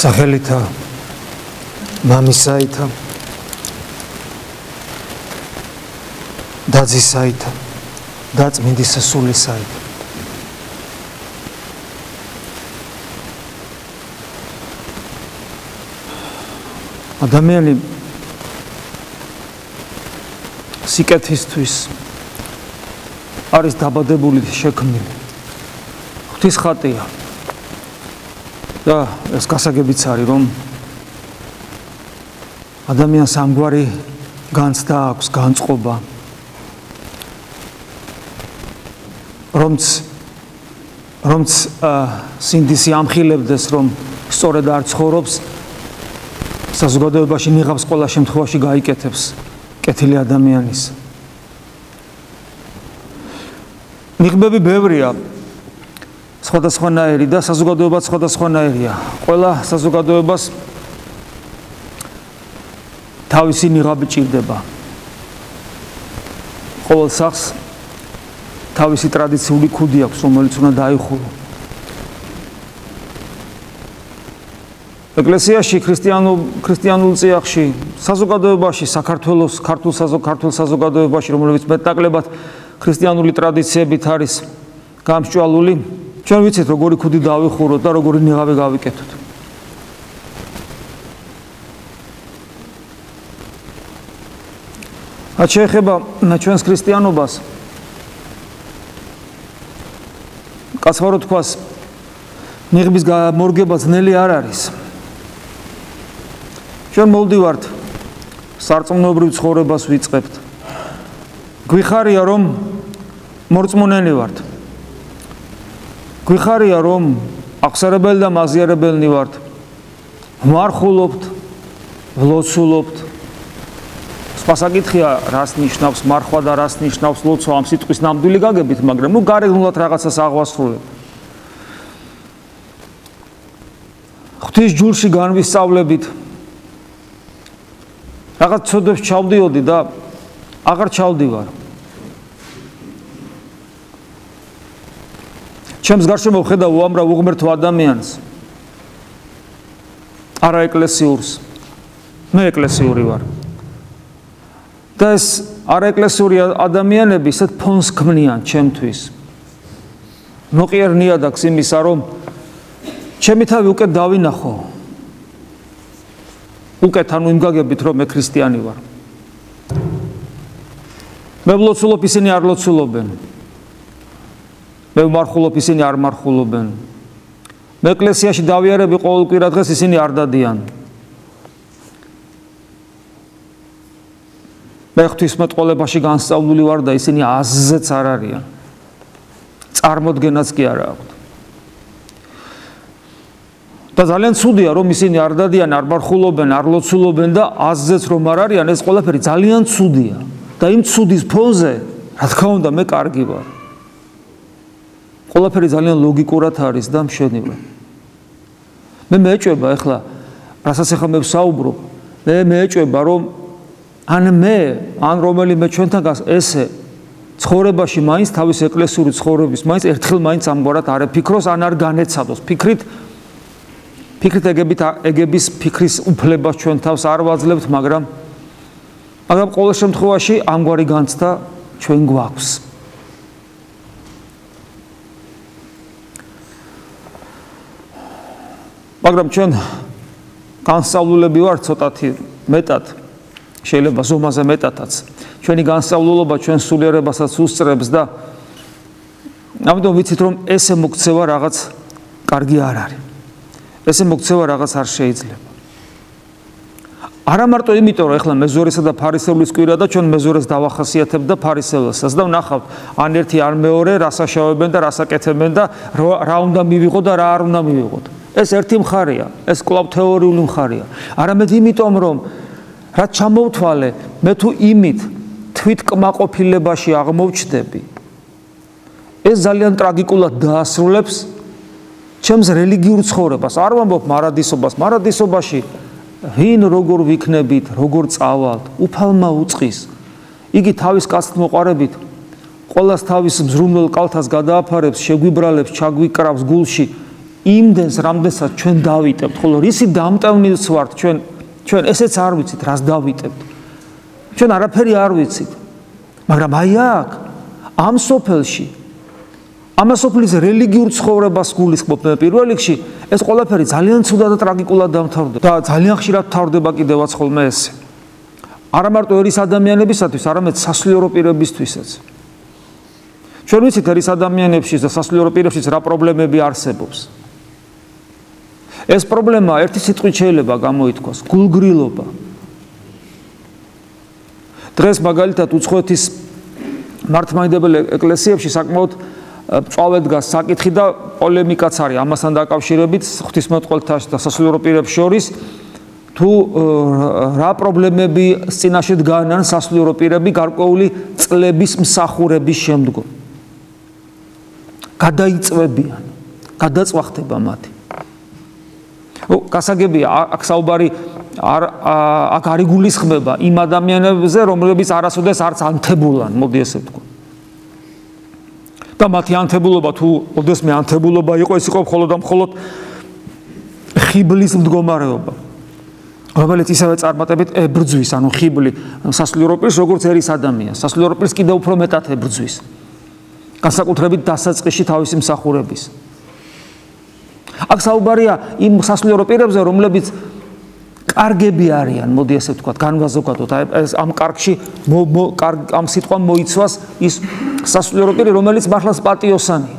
სახელითა მამისაითა დაძისაითა და წმინდის სულისაითა ადამიანი სიკეთისთვის არის დაბადებული შექმნილი ღვთის ხატია და ეს გასაგებიც არის რომ ადამიანს ამგვარი განცდა აქვს განწყობა რომც სინდისი ამხილებდეს რომ სწორედ არ ცხოვრობს საზოგადოებაში ნიღაბს ყველა შემთხვევაში გაიკეთებს კეთილი ადამიანის ნიღბები ბევრია სხვადასხვანაირი და საზოგადოებაც სხვადასხვანაირია ყველა საზოგადოებას თავისი ნიღაბი ჭირდება ყოველ სახს თავისი ტრადიციული ქუდი აქვს რომელიც უნდა დაიხურო ეკლესიაში ქრისტიანულ წიაღში საზოგადოებაში საქართველოს ქართულ საზოგადოებაში რომელიც მეტნაკლებად ქრისტიანული ტრადიციებით არის გამსჭვალული ჩვენ ვიცით როგორი ქუდი დავიხუროთ და როგორი ნიღაბი გავიკეთოთ რაც შეეხება ჩვენს ქრისტიანობას კაცმა რო თქვას ნიღბის გამორგება ძნელი არ არის ჩვენ მოვდივართ სარწმუნოებრივ ცხოვრებას ვიწყებთ გვიხარია რომ მორწმუნენი ვართ გვიხარია რომ აღსარებელი და მაზიარებელნი ვართ ვმარხულობთ ვლოცულობთ სხვა საკითხია რას ნიშნავს მარხვა და რას ნიშნავს ლოცვა ამ სიტყვის ნამდვილი გაგებით მაგრამ გარეგნულად რაღაცას აღვასრულებ ღვთის ჯულში განვისწავლებით რაღაც ცოდებს ჩავდიოდი და აღარ ჩავდივარ ჩემს გარშემო ვხედავ უამრავ უღმერთო ადამიანს არა ეკლესიურს მე ეკლესიური ვარ და ეს არაეკლესიური ადამიანები ისეთ ფონს ქმნიან ჩემთვის მოყიერ-ნიადაგს იმისა რომ ჩემი თავი უკეთ დავინახო უკეთ ანუ იმ გაგებით რომ მე ქრისტიანი ვარ მე ვლოცულობ ისინი არ ლოცულობენ მე ვმარხულობ ისინი არ მარხულობენ მე ეკლესიაში დავიარები ყოველ კვირა დღეს ისინი არ დადიან მე ღვთისმეტყველებაში განსწავლული ვარ და ისინი აზზეც არ არიან წარმოდგენაც კი არ აქვთ და ძალიან ცუდია რომ ისინი არ დადიან არ მარხულობენ არ ლოცულობენ და აზზეც რომ არ არიან ეს ყველაფერი ძალიან ცუდია და იმ ცუდის ფონზე რა თქმა უნდა მე კარგი ვარ ყველაფერი ძალიან ლოგიკურად არის და მშვენივრად მე მეეჭვება ახლა რასაც ახლა მე ვსაუბრობ მე ეჭვება რომ ან რომელიმე ჩვენთან ესე ცხოვრებაში მაინც თავის ეკლესიური ცხოვრების მაინც ერთხელ მაინც ამგვარად არ ეფიქროს ან არ განეცადოს ფიქრით ეგების ფიქრის უფლებას ჩვენ თავს არ ვაძლევთ მაგრამ ყოველ შემთხვევაში ამგვარი განცდა ჩვენ გვაქვს მაგრამ ჩვენ განსწავლულები ვართ ცოტათი მეტად შეიძლება ზომაზე მეტადაც ჩვენი განსწავლულობა ჩვენ სულიერებასაც უსწრებს და ამიტომ ვიცით რომ ესე მოქცევა რაღაც კარგი არ არის ესე მოქცევა რაღაც არ შეიძლება არა მარტო იმიტომ რომ ეხლა მეზორესა და ფარისევლის კვირა და ჩვენ მეზორეს დავახასიათებთ და ფარისევლსაც და ვნახავთ ან ერთი ან მეორე რას აშავებენ და რას აკეთებენ და რა უნდა მივიღოთ და რა არ უნდა მივიღოთ ეს ერთი მხარეა ეს კვლავ თეორიული მხარეა არამედ იმიტომ რომ რაც ჩამოვთვალე მე თუ იმით თვით კმაყოფილებაში აღმოვჩნდები ეს ძალიან ტრაგიკულად დაასრულებს ჩემს რელიგიურ ცხოვრებას არ ვამბობ მარადისობაში ვინ როგორ ვიქნებით როგორ წავალთ უფალმა უწყის იგი თავის კაცთ მოყარებით ყველას თავის მზრუნველ კალთას გადააფარებს შეგვიბრალებს ჩაგვიკრავს გულში იმდენს რამდენსაც ჩვენ დავიტებთ, ხოლო რისი დამტევნიც ვართ ჩვენ ესეც არ ვიცით რას დავიტებთ. ჩვენ არაფერი არ ვიცით. მაგრამ აი აქ ამ სოფელში ამ სოფლის რელიგიურ ცხოვრებას გულისხმობ პირველ რიგში ეს ყველაფერი ძალიან ცუდად და ტრაგიკულად დამთავრდა და ძალიან ხშირად თავდება კიდევაც ხოლმე ესე. არა მარტო ერის ადამიანებისათვის, არამედ სასულიერო პირებისთვისაც. ჩვენ ვიცით ერის ადამიანებში და სასულიერო პირებშიც რა პრობლემები არსებობს. ეს პრობლემა ერთი სიტყვით შეიძლება გამოითქვას, გულგრილობა. დღეს მაგალითად უცხოეთის მართლმადიდებელ ეკლესიებში საკმაოდ წავედ გას საკითხი და პოლემიკაც არის ამასთან დაკავშირებით ღვთისმეტყველთა და სასულიერო პირებს შორის თუ რა პრობლემები წინაშე დგანან სასულიერო პირები გარკვეული წლების მსახურების შემდგომ. გადაიწვევიან, გადაწვახდება მათი. გასაგებია, აქ საუბარი აქ არ იგულისხმება იმ ადამიანებზე, რომლებიც არასოდეს არც ანთებულან, მოდი ესე ვთქვა. და მათი ანთებულობა თუ ოდესმე ანთებულობა იყო, ეს იყო მხოლოდ და მხოლოდ ხიბლის მდგომარეობა. რომელიც ისევე წარმატებით ებრძვის, ანუ ხიბლი სასულიერო პირს როგორც ერის ადამიანს, სასულიერო პირს კიდევ უფრო მეტად ებრძვის. განსაკუთრებით დასაწყისში თავისი მსახურების. აქ საუბარია იმ სასულიერო პირებზე, რომლებიც კარგები არიან, მოდი ესე ვთქვათ, განვაზოგადოთ, ამ კარგში ამ სიტყვამ მოიცვას ის სასულიერო პირი, რომელიც მართლაც პატიოსანია.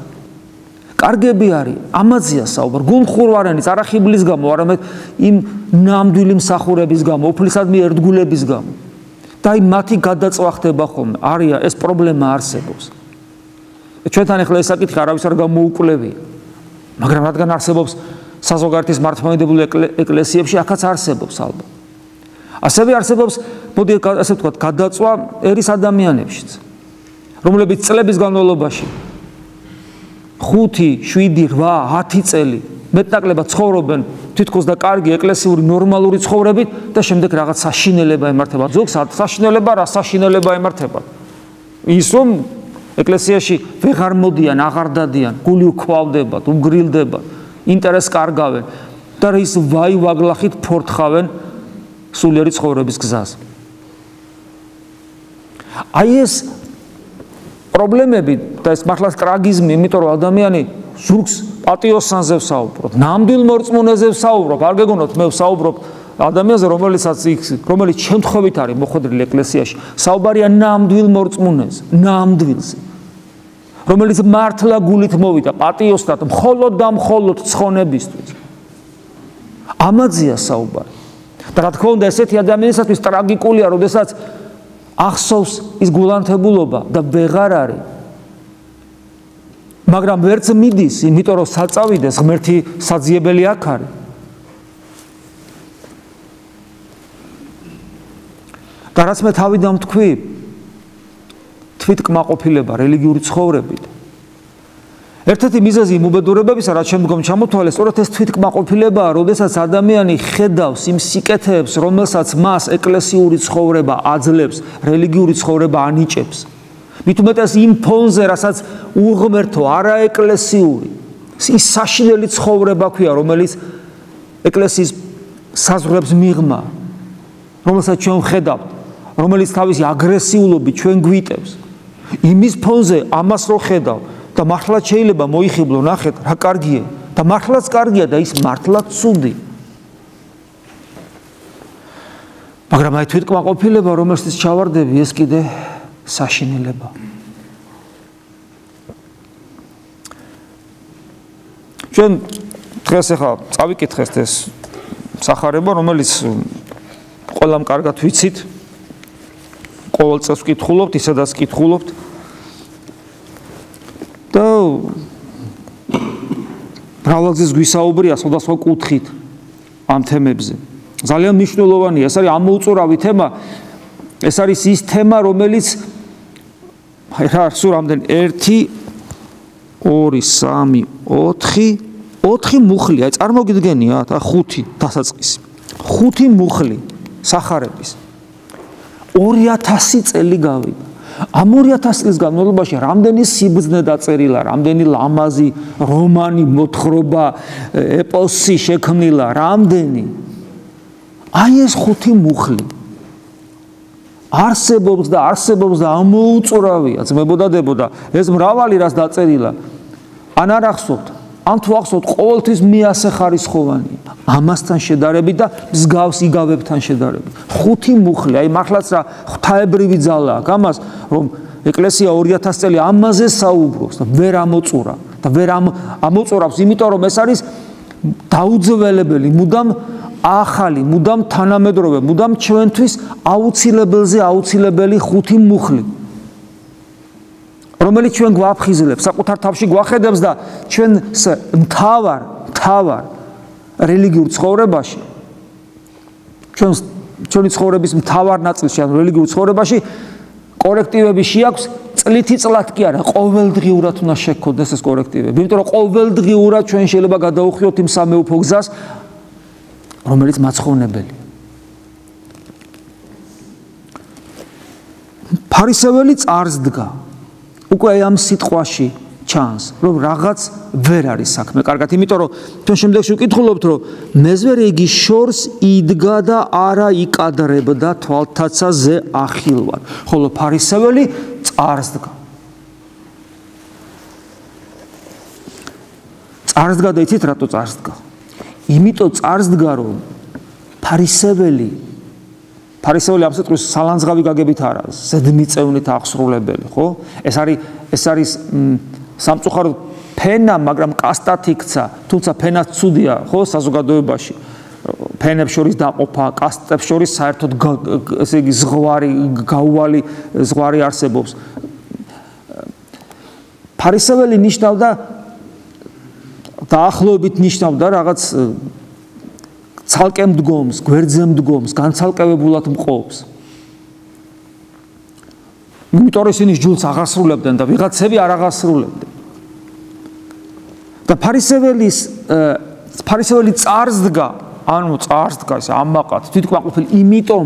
კარგები არის, ამაზეა საუბარი, გულმხურვარენიც, არა ხიბლის გამო, არამედ იმ ნამდვილი მსახურების გამო, უფლისადმი ერთგულების გამო. და აი მათი გადაწვახდება ხოლმე, არია ეს პრობლემა არსებობს. ჩვენთან ახლა ეს საკითხი არავის არ გამოუკვლევია. მაგრამ რადგან არსებობს საზოგადოების მართლმადიდებელ ეკლესიებში, აქაც არსებობს ალბათ. ასევე არსებობს, მოდი ასე ვთქვათ, გადაწვა ერის ადამიანებშიც, რომლებიც წლების განმავლობაში 5, 7, 8, 10 წელი მეტნაკლებად ცხოვრობენ თითქოს და კარგი ეკლესიური ნორმალური ცხოვრებით და შემდეგ რაღაც საშინელება ემართება. ზოგს საშინელება რა საშინელება ემართება. ის რომ ეკლესიაში ვეღარ მოდიან, აღარ დადიან, გული უკვალდებათ, უგრილდებათ, ინტერესს კარგავენ და ის ვაი-ვაგლახით ფორთხავენ სულიერი ცხოვრების გზას. აი ეს პრობლემები და ეს მართლაც ტრაგიზმი, იმიტომ რომ ადამიანი ზურგს პატიოსანზე ვსაუბრობ, ნამდვილ მორწმუნეზე ვსაუბრობ, არ გეგონოთ მე ვსაუბრობ ადამიანზე, რომელიც შემთხვევით არის მოხვედრილი ეკლესიაში, საუბარია ნამდვილ მორწმუნეზე, ნამდვილზე, რომელიც მართლა გულით მოვიდა პატიოსთან მხოლოდ და მხოლოდ ცხონებისთვის. ამაზეა საუბარი. და რა თქმა უნდა, ესეთი ადამიანისათვის ტრაგიკულია, როდესაც ახსოვს ის გულანთებულობა და ვეღარ არის. მაგრამ ვერც მიდის, იმიტომ რომ საწავიდეს ღმერთი საძიებელი აქ არის. და რაც მე თავიდან ვთქვი, თვითკმაყოფილება რელიგიური ცხოვრებით. ერთ-ერთი მიზეზი იმ უბედურებებისა, რაც შემდგომ ჩამოთვალეს, სწორედ ეს თვითკმაყოფილებაა, როდესაც ადამიანი ხედავს იმ სიკეთეებს, რომელსაც მას ეკლესიური ცხოვრება აძლევს, რელიგიური ცხოვრება ანიჭებს. მით უმეტეს იმ ფონზე, რასაც უღმერთო, არაეკლესიური, ის საშინელი ცხოვრება ქვია, რომელიც ეკლესიის საზღვრებს მიღმა, რომელსაც ჩვენ ვხედავთ, რომელიც თავისი აგრესიულობით ჩვენ გვიტევს. იმის ფონზე ამას რო ხედავ და მართლაც შეიძლება მოიხიბლო, ნახეთ, რა კარგია და მართლაც კარგია და ის მართლაც ცუდი. მაგრამ აი თვითკმაყოფილება, რომელსაც ჩავარდები, ეს კიდე საშინელება. ჩვენ დღეს ახლა წავიკითხეთ ეს სახარება, რომელიც ყველამ კარგად ვიცით. ყოველ წელს ვკითხულობთ, ისედაც ვკითხულობთ. და მრავალგზის გვისაუბრია სხვადასხვა კუთხით ამ თემებზე. ძალიან მნიშვნელოვანია, ეს არის ამოუწურავი თემა. ეს არის ის თემა, რომელიც რა სულ რამდენი 1 2 3 4 მუხლია, წარმოგიდგენიათ, 5 დასაწყისი. 5 მუხლი სახარების. 2000 წელი გავიდა. ამ 2000 წლის განმავლობაში რამდენი სიბრძნე დაწერილა, რამდენი ლამაზი რომანი, მოთხრობა, ეპოსი შექმნილა, რამდენი. აი ეს ხუთი მუხლი არსებობს და ამოუწურავია, ძმებოდა, ეს მრავალი რას დაწერილა. ან არ ახსოვთ, ან თუ ახსოვთ, ყოველთვის მიასახარისხოვანია. ამასთან შედარებით და მსგავს იგავებთან შედარებით. ხუთი მუხლი, აი მართლაც რა ღვთაებრივი ძალა აქვს ამას, რომ ეკლესია 2000 წელი ამაზე საუბრობს და ვერ ამოწურა და ვერ ამოწურავს, იმიტომ რომ ეს არის დაუძველებელი, მუდამ ახალი, მუდამ თანამედროვე, მუდამ ჩვენთვის აუცილებელი ხუთი მუხლი. რომელიც ჩვენ გვაფხიზლებს, საკუთარ თავში გვახედებს და ჩვენს მთავარ რელიგიურ ცხოვრებაში, ჩვენი ცხოვრების მთავარ ნაწილში, ან რელიგიურ ცხოვრებაში კორექტივები შეაქვს, წლითი წლად კი არა, ყოველდღიურად უნდა შექონდეს ეს კორექტივები. იმიტომ რომ ყოველდღიურად ჩვენ შეიძლება გადაუხიოთ იმ სამეუფო გზას, რომელიც მაცხოვნებელია. ფარისეველი წარს დგა. უკვე ამ სიტყვაში ჩანს, რომ რაღაც ვერ არის საქმე. კარგად, იმიტომ რომ ჩვენ შემდეგში ვკითხულობთ, რომ მეზვერი იგი შორს იდგა და არა იკადრებდა თვალთაცაზე ახილვად. ხოლო ფარისეველი წარს დგა. წარს დგა და იცით რატო წარს დგა? იმიტომ წარს დგა, რომ ფარისეველი ამ სიტყვის სალანძღავი გაგებით არა, ზედმიწევნით აღსრულებელი, ხო? ეს არის სამწუხაროდ ფენა, მაგრამ კასტად იქცა, თუმცა ფენაც ცუდია, ხო, საზოგადოებაში. ფენებს შორის დაყოფა, კასტებს შორის საერთოდ ესე იგი გაუვალი ზღვარი არსებობს. ფარისეველი ნიშნავდა დაახლოებით ნიშნავდა რაღაც ცალკე მდგომს, გვერდზე მდგომს, განცალკევებულად მყოფს. იმიტომ ისინი ჯულს აღასრულებდნენ და ვიღაცები არ აღასრულებდნენ. და ფარისეველი წარს დგა, ანუ წარს დგა ეს ამაყად, თვითკმაყოფილი, იმიტომ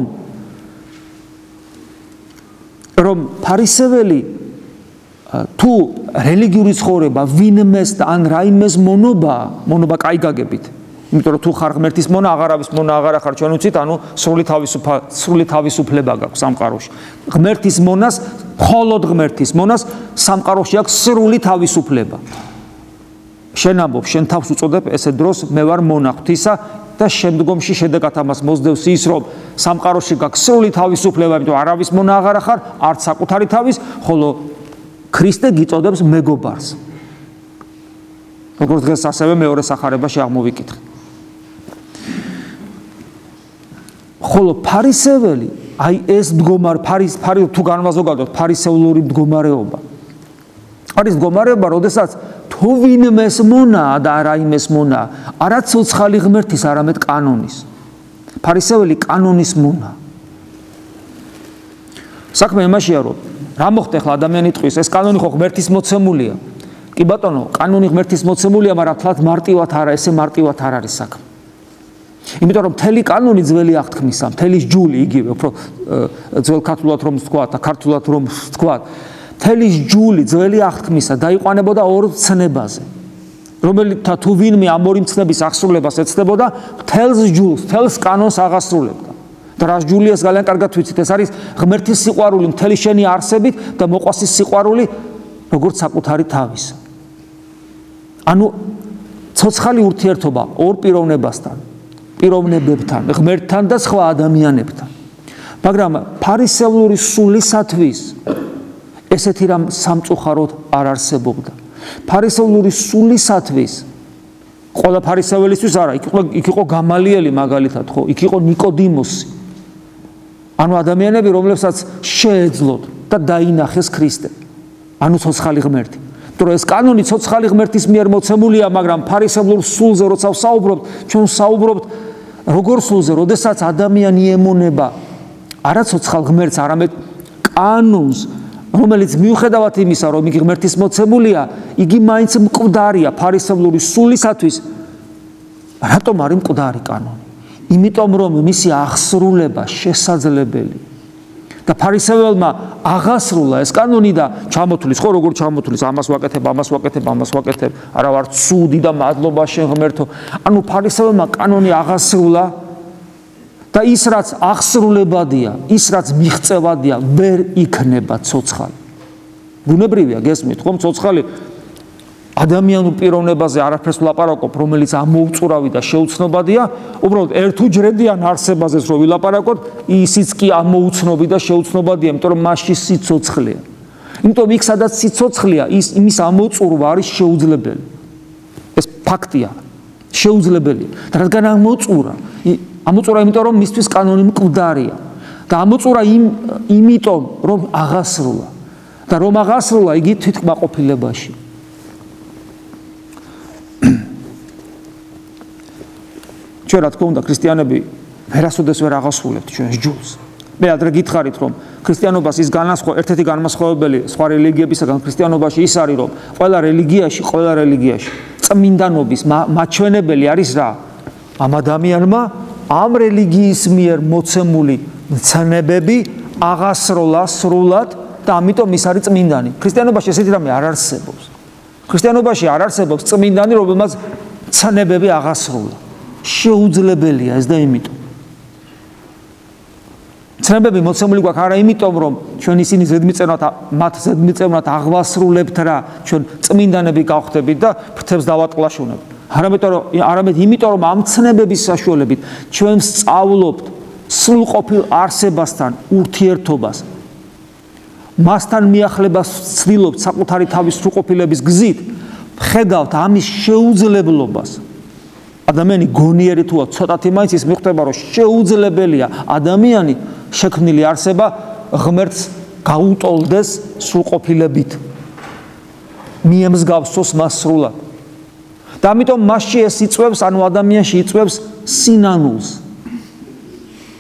რომ ფარისეველი თუ რელიგიური ცხოვრება ვინმეს და ან რაიმეს მონობა კაი გაგებით. იმიტომ რომ თუ ხარ ღმერთის მონა, აღარავის მონა აღარ ახარ, ჩვენ ვიცით, ანუ სრული თავისუფლება გაქვს სამყაროში. ღმერთის მონას, მხოლოდ ღმერთის მონას სამყაროში აქვს სრული თავისუფლება. შენ ამბობ, შენ თავს უწოდებ, ესე დროს მე ვარ მონა ღვთისა და შემდგომში შედეგად ამას მოსდევს ის, რომ სამყაროში გაქვს სრული თავისუფლება, იმიტომ არავის მონა აღარ ახარ, არც საკუთარი თავის, ხოლო ქრისტე გიწოდებს მეგობარს. როგორც დღეს ასევე მეორე სახარებაში აღმოვიკითხე. ხოლო ფარისეველი, აი ეს მდგომარე თუ განვაზოგადოთ ფარისეულური მდგომარეობა. არის მდგომარეობა, როდესაც თუ ვინმეს მონაა და არა იმეს მონაა, არა ცოცხალი ღმერთის, არამედ კანონის. ფარისეველი კანონის მონა. საქმე იმაშია, რომ რა მოხდა ახლა ადამიანი ტყვის, ეს კანონი ხო ღმერთის მოცემულია. კი ბატონო, კანონი ღმერთის მოცემულია, მაგრამ თლად მარტივად არა, ესე მარტივად არ არის საქმე. იმიტომ რომ მთელი კანონი ძველი აღთქმისა, მთელი ჯული იგივე, უფრო ძველ ქართულად რომ ვთქვა და ქართულად რომ ვთქვა, მთელი ჯული ძველი აღთქმისა დაიყვანებოდა ორ ცნებაზე, რომელთა თუ ვინმე ამ ორი ცნების აღსრულებას ეცდებოდა, მთელს ჯულს, მთელს კანონს აღასრულებდა. და რას ჯულია ეს ძალიან კარგად ვიცით, ეს არის ღმერთის სიყვარული მთელი შენი არსებით და მოყვასის სიყვარული როგორც საკუთარი თავისა. ანუ ცოცხალი ურთიერთობა ორ პიროვნებებთან, ღმერთთან და სხვა ადამიანებთან. მაგრამ ფარისევლური სულისათვის ესეთი რამ სამწუხაროდ არ არსებობდა. ფარისევლური სულისათვის ყველა ფარისეველისთვის არა, იქ იყო გამალიელი მაგალითად, ხო, იქ იყო ნიკოდიმოსი. ანუ ადამიანები, რომლებსაც შეეძლოთ და დაინახეს ქრისტე. ანუ ცოცხალი ღმერთი. იმიტომ ეს კანონი ცოცხალი ღმერთის მიერ მოცემულია, მაგრამ ფარისევლურ სულზე როცა ვსაუბრობთ, ჩვენ ვსაუბრობთ როგორ სულზე, როდესაც ადამიანი ემონება არა ცოცხალ ღმერთს, არამედ კანონს, რომელიც მიუხედავად იმისა, რომ იგი ღმერთის მოცემულია, იგი მაინც მკვდარია ფარისევლური სულისათვის. რატომ არის მკვდარი კანონი? იმიტომ რომ მისი აღსრულება შესაძლებელი და ფარისეველმა აღასრულა ეს კანონი და ჩამოთulis, ხო როგორ ჩამოთulis, ამას ვაკეთებ, არა ვარ ცუდი და მადლობა შენ ღმერთო. ანუ ფარისეველმა კანონი აღასრულა და ის რაც აღსრულებადია, ის რაც მიღწევადია, ვერ იქნება ცოცხალი. ბუნებრივია, გესმით, ხომ ცოცხალი ადამიანურ პიროვნებაზე არაფერს ვლაპარაკობ, რომელიც ამოუწურავი და შეუცნობადია, უბრალოდ ერთუჯრედიან არსებაზეც რო ვილაპარაკოთ, ისიც კი ამოუცნობი და შეუცნობადია, იმიტომ რომ მასში სიცოცხლეა. იმიტომ იქ სადაც სიცოცხლეა, იმის ამოწურვა არის შეუძლებელი. ეს ფაქტია. შეუძლებელია. და რადგან ამოწურა, იმიტომ რომ მისთვის კანონი მკვდარია. და ამოწურა იმიტომ რომ აღასრულა. და რომ აღასრულა, იგი თვითკმაყოფილებაში. ჩვენ რა თქმა უნდა ქრისტიანები ვერასოდეს ვერ აღასრულებთ ჩვენს ჯულს. მე ადრე გითხარით რომ ქრისტიანობას ის ერთ-ერთი განმასხვავებელი სხვა რელიგიებისგან ქრისტიანობაში ის არის რომ ყველა რელიგიაში წმინდანობის მაჩვენებელი არის რა? ამ ადამიანმა ამ რელიგიის მიერ მოცემული მცნებები აღასრულა სრულად და ამიტომ ის არის წმინდანი. ქრისტიანობაში ესეთი რამე არ არსებობს. ქრისტიანობაში არ არსებობს წმინდანი, რომელმაც მცნებები აღასრულა. შეუძლებელია ეს და იმიტომ. მცნებები მოცემული გვაქვს არა იმიტომ რომ ჩვენ ისინი მათ ზედმიწევნად აღვასრულებთ რა, ჩვენ წმინდანები გავხდებით და ფრთებს დავატყლაშუნებთ. არამედ იმიტომ რომ ამ მცნებების საშუალებით ჩვენ სწავლობთ სრულყოფილ არსებასთან ურთიერთობას. მასთან მიახლებას ვცდილობთ საკუთარი თავის სრულყოფილების გზით, ხედავთ ამის შეუძლებლობას. ადამიანი გონიერი თუა ცოტათი მაინც ის მიხვდება რომ შეუძლებელია ადამიანი შექმნილი არსება ღმერთს გაუტოლდეს სრულყოფილებით. მიემსგავსოს მას სრულად. და ამიტომ მასში ეს იწვევს, ანუ ადამიანში იწვევს სინანულს,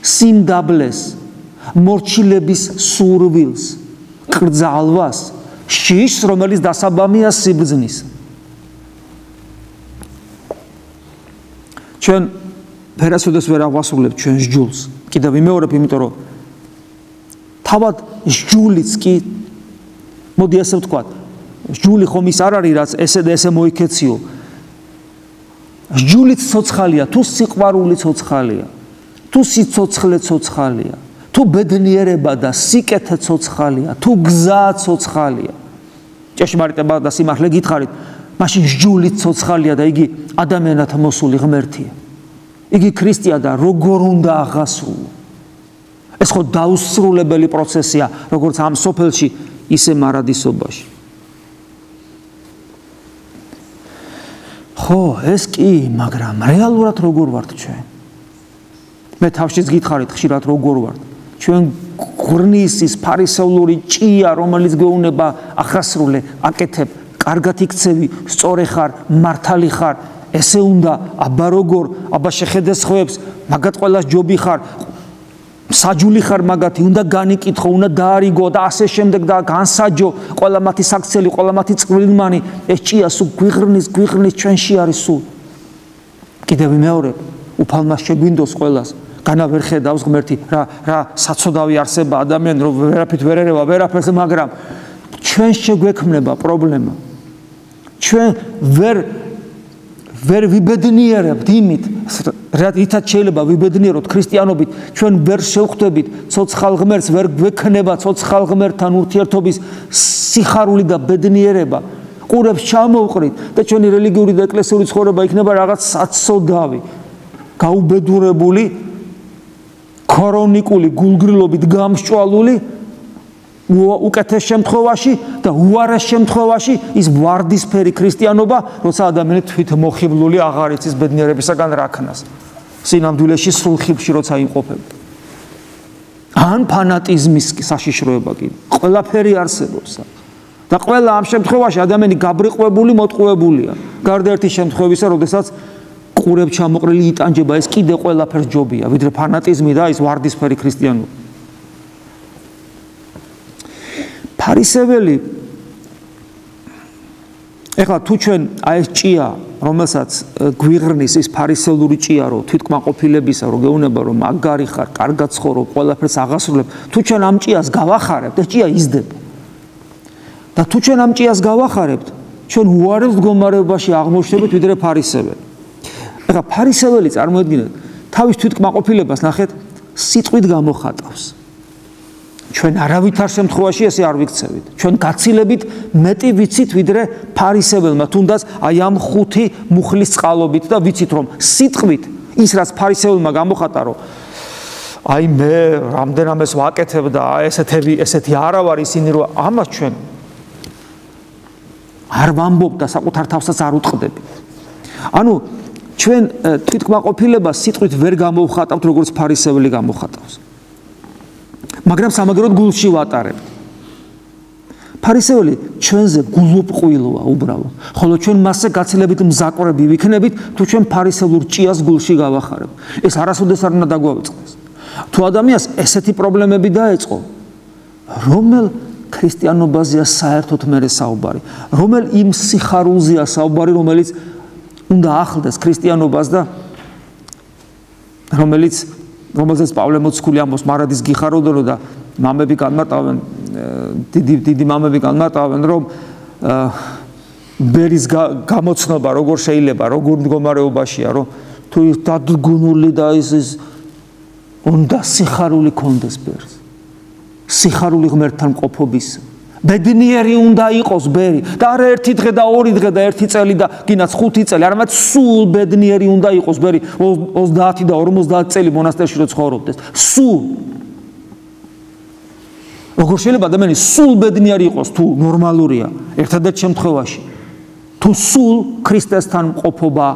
სიმდაბლეს, მორჩილების სურვილს, კრძალვას, შიშს, რომელიც დასაბამია სიბრძნის. ჩვენ ვერასოდეს ვერ აღვასრულებთ ჩვენს ჯულს. კიდევ ვიმეორებ, იმიტომ რომ თავად ჯულიც კი მოდი ასე ვთქვათ, ჯული ხომ ის არ არის რაც ესე და ესე მოიქეციო. ჯულიც ცოცხალია, თუ სიყვარული ცოცხალია, თუ სიცოცხლე ცოცხალია, თუ ბედნიერება და სიკეთე ცოცხალია, თუ გზა ცოცხალია. ჭეშმარიტება და სიმართლე გითხარით, მაშინ ჯულიც ცოცხალია და იგი ადამიანად მოსული ღმერთია. იგი ქრისტეა და როგორ უნდა აღასრულო. ეს ხო დაუსრულებელი პროცესია, როგორც ამ სოფელში, ისე მარადისობაში. ხო, ეს კი, მაგრამ რეალურად როგორ ვართ ჩვენ? მე თავშიც გითხარით ხშირად როგორ ვართ? ჩვენ ღვრნისის ფარისევლური ჭია, რომელიც გეუბნება აღასრულე, აკეთებ, კარგად იქცევი, სწორი ხარ, მართალი ხარ, ესე უნდა, აბა როგორ, აბა შეხედე სხვებს, მაგათ ყველას ჯობი ხარ, საჯული ხარ მაგათი, უნდა განიკითხო, უნდა დაარიგო და ასე შემდეგ და განსაჯო, ყველა მათი საქციელი, ყველა მათი წყვილმანი, ეს ჭია სულ გვიღრნის ჩვენში არის სულ. კიდევ ვიმეორებ, უფალმა შეგვინდოს ყველას, განა ვერ ხედავს ღმერთი, რა საცოდავი არსება ადამიანი, რომ ვერაფრით ვერ ერევა, ვერაფერს, მაგრამ ჩვენ შეგვექმნება პრობლემა. ჩვენ ვერ ვიბედნიერებთ იმით, რითაც შეიძლება ვიბედნიეროთ ქრისტიანობით, ჩვენ ვერ შევხვდებით ცოცხალ ღმერთს, ვერ გვექნება ცოცხალ ღმერთთან ურთიერთობის სიხარული და ბედნიერება. ყურებს ჩამოვყრით და ჩვენი რელიგიური და ეკლესიური ცხოვრება იქნება რაღაც საცოდავი, გაუბედურებული, ქრონიკული გულგრილობით გამსჭვალული, უკეთეს შემთხვევაში და უარეს შემთხვევაში ის ვარდისფერი ქრისტიანობა, როცა ადამიანი თვითმოხიბლული აღარ იცის ბედნიერებისაგან რაქნას. სინამდვილეში სრულ ხიბში როცა იმყოფება. ან ფანატიზმის საშიშროება კი. ყველაფერი არსებობს. და ყველა ამ შემთხვევაში ადამიანი გაბრიყვებული, მოტყუებულია. გარდა ერთი შემთხვევისა, როდესაც ყურებ ჩამოყრილი იტანჯება, ეს კიდე ყველაფერს ჯობია, ვიდრე ფანატიზმი და ის ვარდისფერი ქრისტიანობა. ფარისეველი ეხლა თუ ჩვენ აი ეს ჭია რომელსაც გვიღრნის ის ფარისევლური ჭიარო, თვითკმაყოფილებისა, რომ გეუბნება, რომ მაგარი ხარ, კარგად ცხოვრობ, ყველაფერს აღასრულებ, თუ ჩვენ ამ ჭიას გავახარებთ, ეს ჭია იზრდება. და თუ ჩვენ ამ ჭიას გავახარებთ, ჩვენ უარეს მდგომარეობაში აღმოჩნდებით ვიდრე ფარისეველი. ეხლა ფარისეველი წარმოედგინეთ, თავის თვითკმაყოფილებას ნახეთ, სიტყვით გამოხატავს. ჩვენ არავითარ შემთხვევაში ესე არ ვიქცევით. ჩვენ გაცილებით მეტი ვიცით ვიდრე ფარისეველმა, თუნდაც აი ამ 5 მუხლის წყალობით და ვიცით რომ სიტყვით ის რაც ფარისეველმა გამოხატა რომ აი მე რამდენამეს ვაკეთებ და ესეთი არა ვარ ისინი რომ ამას ჩვენ არ ვამბობ და საკუთარ თავსაც არ უტყდებით. ანუ ჩვენ თვითკმაყოფილებას სიტყვით ვერ გამოვხატავთ როგორც ფარისეველი გამოხატავს. მაგრამ სამაგეროდ გულში ვატარებთ. ფარისეველი ჩვენზე გულუბრყვილოა უბრალოდ. ხოლო ჩვენ მასზე გაცილებით მზაკვრები ვიქნებით, თუ ჩვენ ფარისევლურ ჭიას გულში გავახარებთ. ეს არასოდეს არ უნდა დაგვაუწყდეს. თუ ადამიანს ესეთი პრობლემები დაეწყო, რომელ ქრისტიანობაზეა საერთოდ მერე საუბარი, რომელ იმ სიხარულზეა საუბარი, რომელიც უნდა ახლდეს ქრისტიანობას და რომელზეც პავლე მოციქული ამბობს მარადის გიხაროდონო და მამები განმარტავენ დიდი მამები განმარტავენ რომ ბერის გამოცნობა როგორ შეიძლება როგორ მდგომარეობაშია რომ თუ დადგუნული და ის უნდა სიხარული კონდეს ბერს სიხარული ღმერთთან მყოფობის ბედნიერი უნდა იყოს ბერი და არა ერთი დღე და ორი დღე და ერთი წელი და გინაც 5 წელი არამედ სულ ბედნიერი უნდა იყოს ბერი 30 და 50 წელი მონასტერში რო ცხოვრობდეს სულ როგორ შეიძლება ადამიანი სულ ბედნიერი იყოს თუ ნორმალურია ერთადერთ შემთხვევაში თუ სულ ქრისტესთან მყოფობა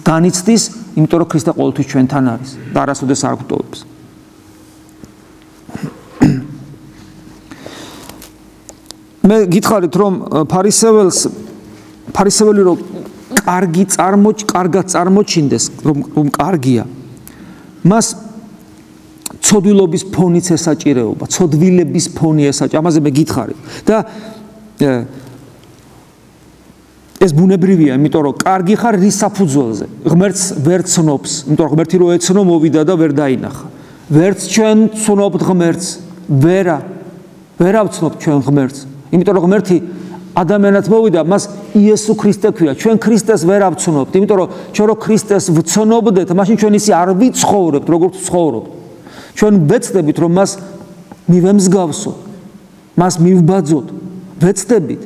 განიცდის იმიტომ რომ ქრისტე ყოველთვის ჩვენთან არის და არასოდეს არ გვტოვებს მე გითხარით რომ ფარისეველი რომ კარგად წარმოჩინდეს რომ კარგია მას ცოდვილობის ფონიც ესაჭირეობა ცოდვილების ფონი ესაჭირეობა ამაზე მე გითხარით და ეს ბუნებრივია იმიტომ რომ კარგი ხარ რის საფუძველზე ღმერთს ვერ ცნობს იმიტომ რომ ღმერთი რო ეცნო მოვიდა და ვერ დაინახა ვერც ჩვენ ცნობთ ღმერთს ვერ ავცნობთ ჩვენ ღმერთს იმიტომ რომ ღმერთი ადამიანად მოვიდა მას იესო ქრისტე ქვია ჩვენ ქრისტეს ვერ ავცნობთ იმიტომ რომ ჩვენ რო ქრისტეს ვცნობდეთ მაშინ ჩვენ ისი არ ვიცხოვრებთ როგორც ცხოვრობთ ჩვენ ვეცდებით რომ მას მივემსგავსოთ მას მივბაძოთ ვეცდებით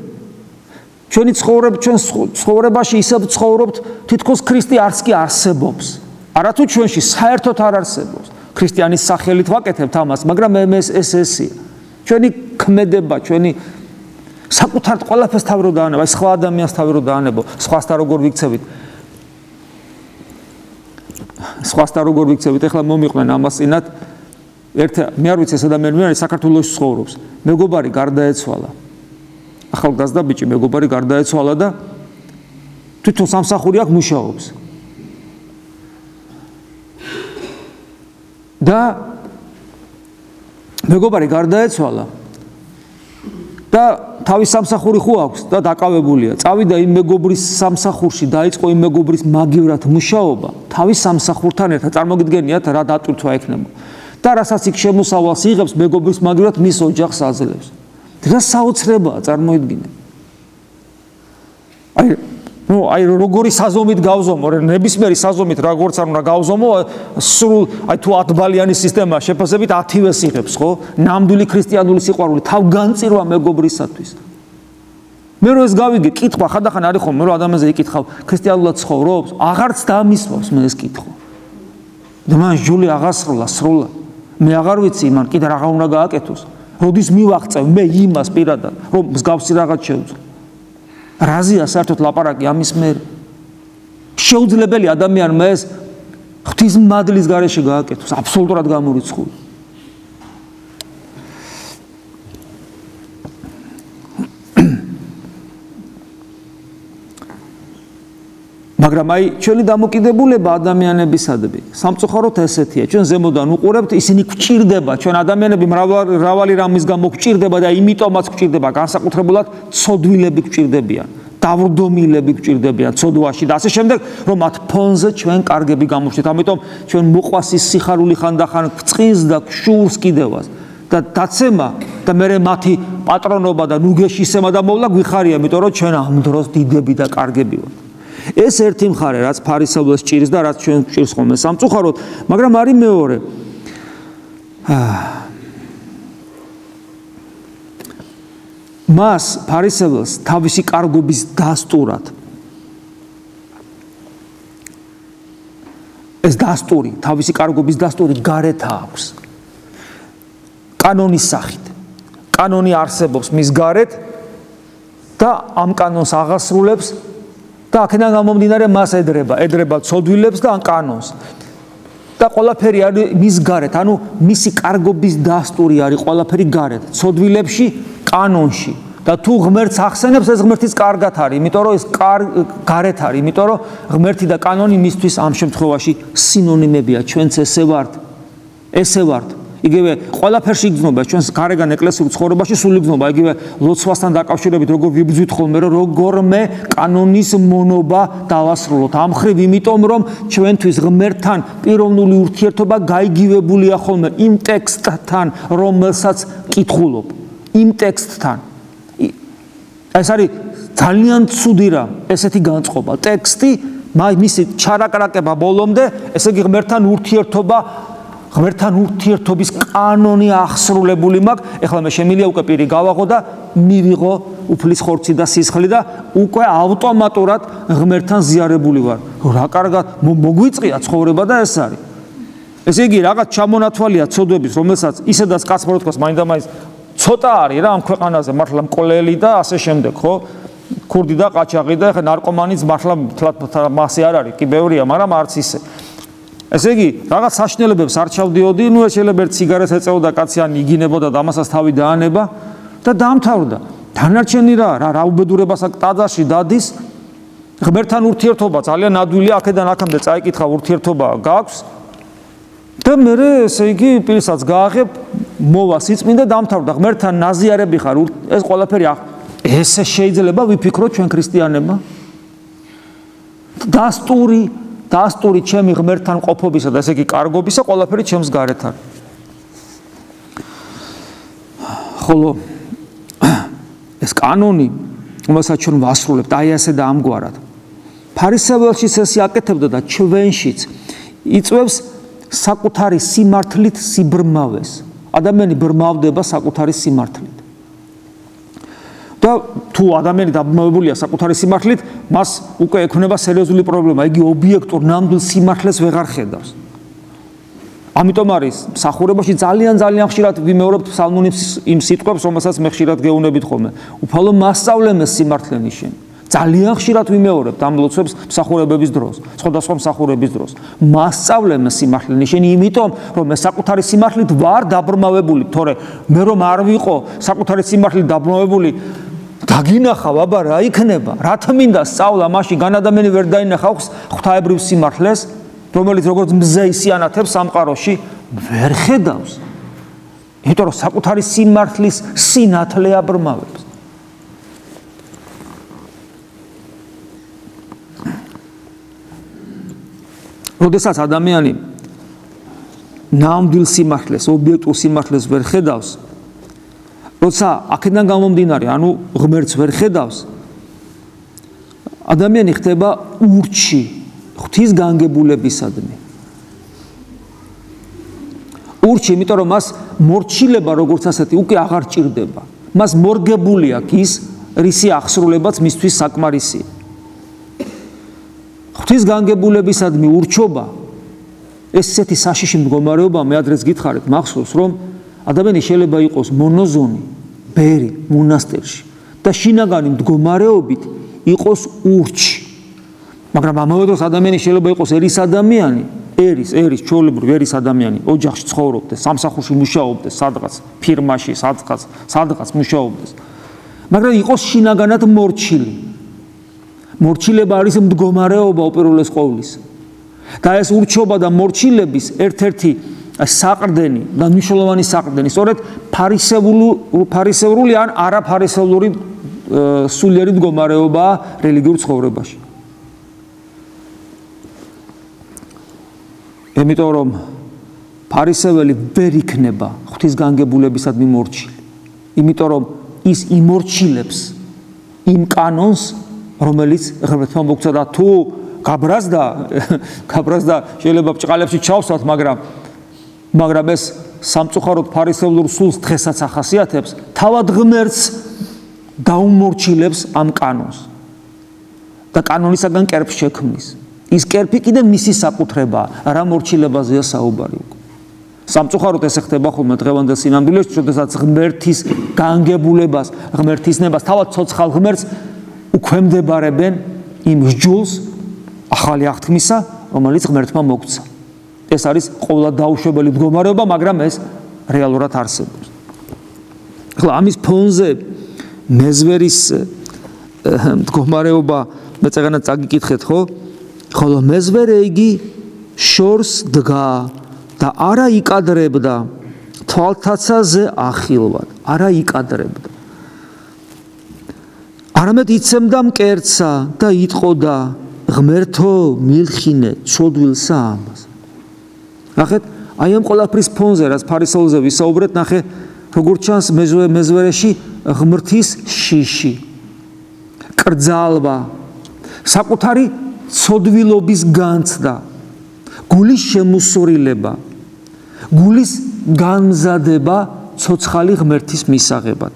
ჩვენი ცხოვრებაში ისევ ცხოვრობთ თითქოს ქრისტე არც კი არსებობს არათუ ჩვენში საერთოდ არ არსებობს ქრისტიანის სახელით ვაკეთებთ ამას მაგრამ ესეა ჩვენი ქმედება ჩვენი საკუთარ ყველაფერს თავი რო დაანებო აი სხვა ადამიანს თავი რო დაანებო სხვასთან როგორ ვიქცევით ეხლა მომიყვნენ ამას წინათ მე არ ვიცი ეს ადამიანი საქართველოში ცხოვრობს მეგობარი გარდაეცვალა ახალგაზრდა ბიჭი მეგობარი გარდაეცვალა და თვითონ სამსახური აქვს მუშაობს და მეგობარი გარდაეცვალა და თავის სამსახური ხო აქვს და დაკავებულია. წავიდა იმ მეგობრის სამსახურში, დაიწყო იმ მეგობრის მაგივრად მუშაობა, თავის სამსახურთან ერთად წარმოგიდგენიათ რა დატვირთვა ექნება. და რასაც იქ შემოსავალს იღებს მეგობრის მაგივრად მის ოჯახს აძლევს. რა საოცრებაა წარმოიდგინეთ. აი როგორი საზომით გავზომო, ნებისმიერი საზომით როგორც არ უნდა გავზომო, სრულ აი თუ 10 ბალიანი სისტემა შეფასებით 10-ვეს იღებს, ხო? ნამდვილი ქრისტიანული სიყვარული თავგანწირვა მეგობრისათვის. მე რო ეს გავიგე, კითხვა ხანდახან არის ხომ, მე რო ადამიანზე იკითხავ, ქრისტიანულად ცხოვრობს, აღარც დამისმობს მე ეს კითხვა. და მან ჟული აღასრულა სრულად. მე აღარ ვიცი მან კიდე რაღა უნდა გააკეთოს. როდის მივაღწევ მე იმას პირადად, რომ მსგავსი რაღაც შევძლო. რაზეა საერთოდ ლაპარაკი ამის მე შეუძლებელი ადამიანმა ეს ღვთისმადლის გარეშე გააკეთოს აბსოლუტურად გამორიცხული მაგრამ აი ჩვენი დამოკიდებულება ადამიანებისადმი სამწუხაროდ ესეთია ჩვენ ზემოდან უყურებთ ისინი გვჭირდება ჩვენ ადამიანები მრავალი რამის გამო გვჭირდება და იმიტომაც გვჭირდება განსაკუთრებულად ცოდვილები გვჭირდებიან დავრდომილები გვჭირდებიან ცოდვაში და ასე შემდეგ, რომ მათ ფონზე ჩვენ კარგები გამოჩნდეთ. ამიტომ ჩვენ მოყვას ის სიხარული ხანდახან წინს და შურს კიდევაც და დაცემა და მე მათი პატრონობა და ნუგეშისემა და მოვლა გვიხარია, იმიტომ რომ ჩვენ ამ დროს დიდები და კარგები ვართ. ეს ერთი მხარე, რაც ფარისევლებს ჭირს და რაც ჩვენ ჭირს ხოლმე სამწუხაროდ, მაგრამ არის მეორე. მას ფარისევლს თავისი კარგობის დასტურად ეს დასტური, თავისი კარგობის დასტური გარეთ აქვს. კანონის სახით. კანონი არსებობს მის გარეთ და ამ კანონს აღასრულებს და აქედან გამომდინარე მას ედრება ცოდვილებს და ამ კანონს. და ყველაფერი არის მის გარეთ, ანუ მისი კარგობის დასტური არის ყველაფერი გარეთ, ცოდვილებში, კანონში. და თუ ღმერთს ახსენებს, ეს ღმერთის კარგად არის, იმიტომ რომ ეს გარეთ არის, იმიტომ რომ ღმერთი და კანონი მისთვის ამ შემთხვევაში სინონიმებია, ჩვენც ესე ვართ. იგივე ყველაფერში იგრძნობა ჩვენს გარეგან ეკლესიურ ცხოვრებაში სულ იგრძნობა, იგივე ლოცვასთან დაკავშირებით, როგორ ვიბრძვით ხოლმე, რომ როგორმე კანონის მონობა დავასრულოთ. ამ მხრივ, იმიტომ რომ ჩვენთვის ღმერთთან პიროვნული ურთიერთობა გაიგივებულია ხოლმე იმ ტექსტთან, რომელსაც კითხულობ. იმ ტექსტთან. ეს არის ძალიან ცუდი რამ, ესეთი განწყობა. ტექსტი, მისი ჩარაკრაკება ბოლომდე, ესე იგი ღმერთთან ურთიერთობის კანონი აღსრულებული მაქვს. ეხლა მე შემიძლია უკვე პირი გავაღო და მივიღო უფლის ხორცი და სისხლი და უკვე ავტომატურად ღმერთთან ზიარებული ვარ. რა კარგად მოგვიწია ცხოვრება და ეს არის. ესე იგი რაღაც ჩამონათვალია ცოდვების, რომელსაც ისედაც კაცს რო თქვას, მაინდა-მაინც ცოტა არის რა ამ ქვეყანაზე, მართლა მკვლელი და ასე შემდეგ, ხო? ქურდი და ყაჩაღი და ეხა ნარკომანიც მართლა მასე არ არის, კი ბევრია, მაგრამ არც ისე. ესე იგი, რაღაც საშინელებებს არ ჩავდიოდი, ნუ შეიძლება ერთ სიგარეტს ეწეოდა კაცი ან იგინებოდა და ამასაც თავი დაანება და დაამთავრდა. დანარჩენი რა უბედურებას აქ ტაძარში დადის, ღმერთთან ურთიერთობა ძალიან ადვილია, აქედან აქამდე წაიკითხა ურთიერთობა გაქვს და მე ესე იგი პირსაც გააღებ, მოვა სიწმინდა და დამთავრდა. ღმერთთან ნაზიარები ხარ, ეს ყველაფერი ესე შეიძლება ვიფიქროთ ჩვენ ქრისტიანებმა? დასტური ჩემი ღმერთთან ყოფობისა და ესე იგი კარგობისა ყველაფერი ჩემს გარეთ არის. ხოლო ეს კანონი, რომელსაც ჩვენ ვასრულებთ, აი ასე და ამგვარად. ფარისეველშიც ესე აკეთებდა და ჩვენშიც იწვევს საკუთარი სიმართლით სიბრმავეს. ადამიანი ბრმავდება საკუთარი სიმართლით. და თუ ადამიანი დაბრმავებულია საკუთარი სიმართლით, მას უკვე ექნება სერიოზული პრობლემა, იგი ობიექტურ ნამდვილ სიმართლეს ვეღარ ხედავს. ამიტომ არის მსახურებაში ძალიან ხშირად ვიმეორებთ ფსალმუნის იმ სიტყვებს, რომელსაც მე ხშირად გეუბნებით ხოლმე. უფალო მასწავლე მე სიმართლენის შენ. ძალიან ხშირად ვიმეორებთ ამ ლოცვებს მსახურებების დროს, სხვადასხვა მსახურების დროს. მასწავლე მე სიმართლენის შენ, იმიტომ რომ მე საკუთარი სიმართლით ვარ დაბრმავებული, თორე მე რომ არ ვიყო საკუთარი სიმართლით დაბრმავებული, დაგინახავ, აბა რა იქნება? რა თმინდა სწავლა მაშინ განადამიანი ვერ დაინახავ ღვთაებრივ სიმართლეს, რომელიც როგორც მზე ისიანათებს სამყაროში, ვერ ხედავს. იმიტომ რომ საკუთარი სიმართლის სინათლე აბრმავებს. როდესაც ადამიანი ნამდვილ სიმართლეს, ობიექტურ სიმართლეს ვერ ხედავს, როცა აქედან გამომდინარე, ანუ ღმერთს ვერ ხედავს, ადამიანი ხდება ურჩი ღვთის განგებულებისადმი. ურჩი, იმიტომ რომ მას მორჩილება როგორც ასეთი უკვე აღარ ჭირდება. მას მორგებული აქვს ის, რისი აღსრულებაც მისთვის საკმარისია. ღვთის განგებულებისადმი ურჩობა, ესეთი საშიში მდგომარეობა, მე ადრეს გითხარით, მახსოვს, რომ ადამიანი შეიძლება იყოს მონოზონი, ბერი, მონასტერში და შინაგანი მდგომარეობით იყოს ურჩი. მაგრამ ამავე დროს ადამიანი შეიძლება იყოს ერის ადამიანი, ერის ჩვეულებრივი ერის ადამიანი, ოჯახში ცხოვრობდეს, სამსახურში მუშაობდეს, სადღაც ფირმაში, სადღაც მუშაობდეს. მაგრამ იყოს შინაგანად მორჩილი. მორჩილება არის მდგომარეობა უპირველეს ყოვლისა. და ეს ურჩობა და მორჩილების ერთ-ერთი საყრდენი და მნიშვნელოვანი საყრდენი, სწორედ ფარისევრული ან არაფარისევლური სულიერი მდგომარეობაა რელიგიურ ცხოვრებაში. იმიტომ რომ ფარისეველი ვერ იქნება ღვთისგანგებულებისადმი მორჩილი. იმიტომ რომ ის იმორჩილებს იმ კანონს, რომელიც ღმერთმა მოგცა და თუ გაბრაზდა შეიძლება ბჭყალებში ჩავსვათ, მაგრამ ეს სამწუხაროდ ფარისევლურ სულს დღესაც ახასიათებს, თავად ღმერთს დაუმორჩილებს ამ კანონს და კანონისაგან კერპს შექმნის. ის კერპი კიდე მისი საკუთრებაა, რა მორჩილებაზეა საუბარი. სამწუხაროდ ეს ხდება ხოლმე დღევანდელ სინამდვილეში, როდესაც ღმერთის განგებულებას, ღმერთის ნებას, თავად ცოცხალ ღმერთს უქვემდებარებენ იმ სჯულს ახალი აღთქმისა, რომელიც ღმერთმა მოგცა. ეს არის ყოვლა დაუშვებელი მდგომარეობა, მაგრამ ეს რეალურად არსებობს. ახლა ამის ფონზე მეზვერის მდგომარეობა მეწეგანად წაგიკითხეთ, ხო? ხოლო მეზვერე იგი შორს დგა და არა იკადრებდა თვალთაცაზე ახილვად, არა იკადრებდა. არამედ იცემდა მკერცა და იტყოდა, ღმერთო, მილხინე ცოდვილსა ამას. ნახეთ, აი ამ ყველაფრის ფონზე, რაც ფარისეულზე ვისაუბრეთ, ნახე, როგორც ჩანს მეზვერეში ღმრთის შიში, კრძალვა, საკუთარი ცოდვილობის განცდა, გულის შემოსურილება, გულის განმზადება ცოცხალი ღმერთის მისაღებად.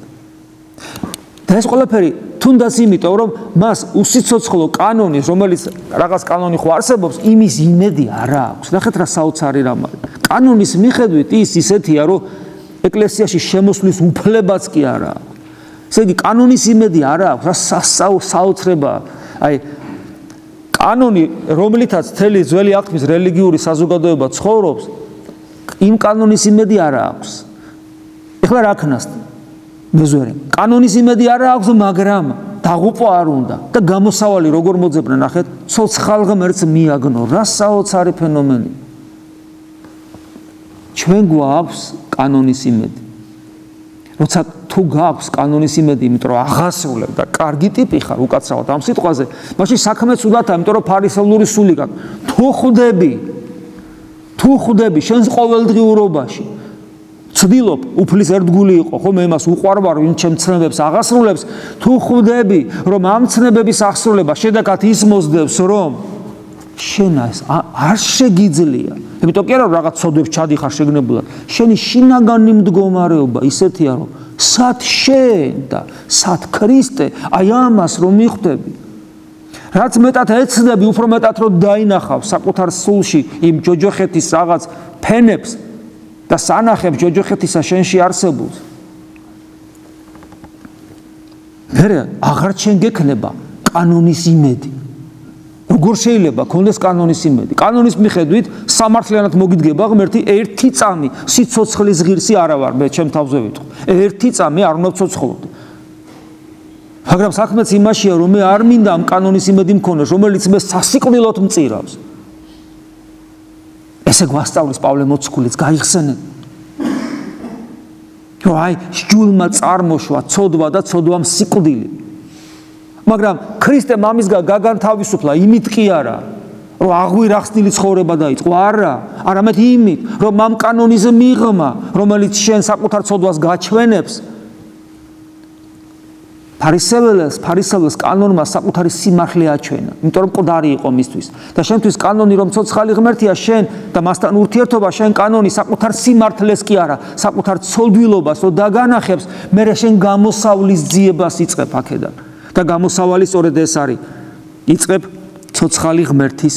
და ეს ყველაფერი თუნდაც იმიტომ, რომ მას უსიცოცხლო კანონის, რომელიც რაღაც კანონი ხო არსებობს, იმის იმედი არ აქვს. ნახეთ რა საოცარი რამ არის. კანონის მიხედვით ის ისეთია, რომ ეკლესიაში შემოსვლის უფლებაც კი არ აქვს. ესე იგი, კანონის იმედი არ აქვს, რა საოცრებაა. აი კანონი, რომლითაც მთელი ძველი აღთქმის რელიგიური საზოგადოება ცხოვრობს, იმ კანონის იმედი არ აქვს. ეხლა რა ქნას მეზვერემ? კანონის იმედი არ აქვს, მაგრამ დაღუპვა არ უნდა და გამოსავალი როგორ მოძებნა, ნახეთ, ცოცხალ ღმერთს მიაგნო. რა საოცარი ფენომენი. ჩვენ გვაქვს კანონის იმედი. როცა თუ გაქვს კანონის იმედი, იმიტომ რომ აღასრულებ და კარგი ტიპი ხარ უკაცრავად ამ სიტყვაზე, მაშინ საქმეც უდათა, იმიტომ რომ ფარისევლური სული გაქვს. თუ ხვდები შენს ყოველდღიურობაში, ცდილობ უფლის ერთგული იყო, ხო მე მას უყვარვარ, ვინ ჩემ ცნებებს აღასრულებს, თუ ხვდები, რომ ამ ცნებების აღსრულება შედეგად ის მოსდევს, რომ შენ არ შეგიძლია. იმიტომ კი არა რომ რაღაც ცოდვებს ჩადიხარ შეგნებულად. შენი შინაგანი მდგომარეობა ისეთია, რომ სად შენ და სად ქრისტე აი ამას რომ მიხვდები. რაც მეტად ეცნები, უფრო მეტად რომ დაინახავ საკუთარ სულში იმ ჯოჯოხეთის რაღაც ფენებს და სანახებს ჯოჯოხეთისა შენში არსებულს. მერე აღარ შენ გექნება კანონის იმედი. როგორ შეიძლება გქონდეს კანონის იმედი? კანონის მიხედვით სამართლიანად მოგიდგება ღმერთი ერთი წამი სიცოცხლის ღირსი არა ვარ მე ჩემ თავზე ვიტყვი. ერთი წამი არ უნდა ვცოცხლობდე. მაგრამ საქმეც იმაშია, რომ მე არ მინდა ამ კანონის იმედი მქონდეს, რომელიც მე სასიკვდილოდ მწირავს. ესე გვასწავლის პავლე მოციქულიც, გაიხსენეთ. რომ აი სჯულმა წარმოშვა ცოდვა და ცოდვამ სიკვდილი. მაგრამ ქრისტემ ამისგან გაგანთავისუფლა იმით კი არა, რომ აღვირახსნილი ცხოვრება დაიწყო, არა, არამედ იმით, რომ ამ კანონის მიღმა, რომელიც შენ საკუთარ ცოდვას გაჩვენებს, ფარისეველს კანონმა საკუთარი სიმართლე აჩვენა, იმიტომ რომ მკვდარი იყო მისთვის. და შენთვის კანონი რომ ცოცხალი ღმერთია, შენ და მასთან ურთიერთობა, შენ კანონი საკუთარ სიმართლეს კი არა, საკუთარ ცოდვილობას რო დაგანახებს, მერე შენ გამოსავლის ძიებას იწყებ აქედან. და გამოსავალი სწორედ ეს არის. იწყებ ცოცხალი ღმერთის